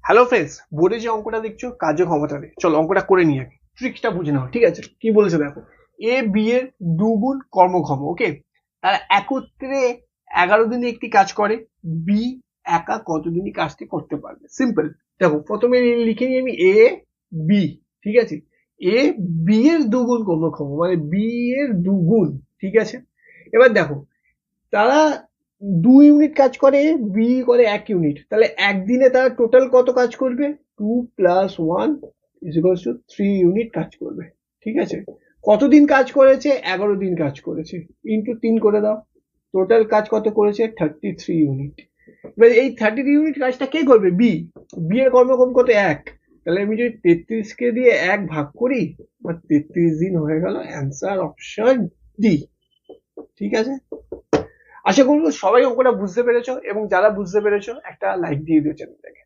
Hello friends, বোর্ডে যে অঙ্কটা দেখছো কার্যক্ষমতা নেই, চলো অঙ্কটা করে নিয়ে আগে। ট্রিকটা বুঝে নাও, ঠিক আছে? কি বলেছে দেখো, এ বি এর দুগুণ কর্মক্ষম, ওকে? তারা একত্রে 11 দিনে একটি কাজ করে, বি একা কতদিনই কাজটি করতে পারবে? সিম্পল। দেখো প্রথমে লিখে নিই আমি এ বি, ঠিক আছে? এ বি এর দুগুণ কর্মক্ষম, মানে বি এর দুগুণ, ঠিক আছে? এবার দেখো, তারা 2 ইউনিট কাজ করে, বি করে 1 ইউনিট, তাহলে একদিনে তারা টোটাল কত কাজ করবে? 2+1 = 3 ইউনিট কাজ করবে, ঠিক আছে? কতদিন কাজ করেছে? 11 দিন কাজ করেছে, ইন্টু 3 করে দাও। টোটাল কাজ কত করেছে? 33 ইউনিট। এবার এই 33 ইউনিট কাজটা কে করবে? বি। বি এর কর্মক্ষম কত? 1। তাহলে আমি যদি 33কে দিয়ে 1 ভাগ করি, 33 দিন হয়ে গেল। অ্যান্সার অপশন ডি, ঠিক আছে? আশা করবো সবাই অঙ্কটা বুঝতে পেরেছো, এবং যারা বুঝতে পেরেছো একটা লাইক দিয়ে দিও চ্যানেলটাকে।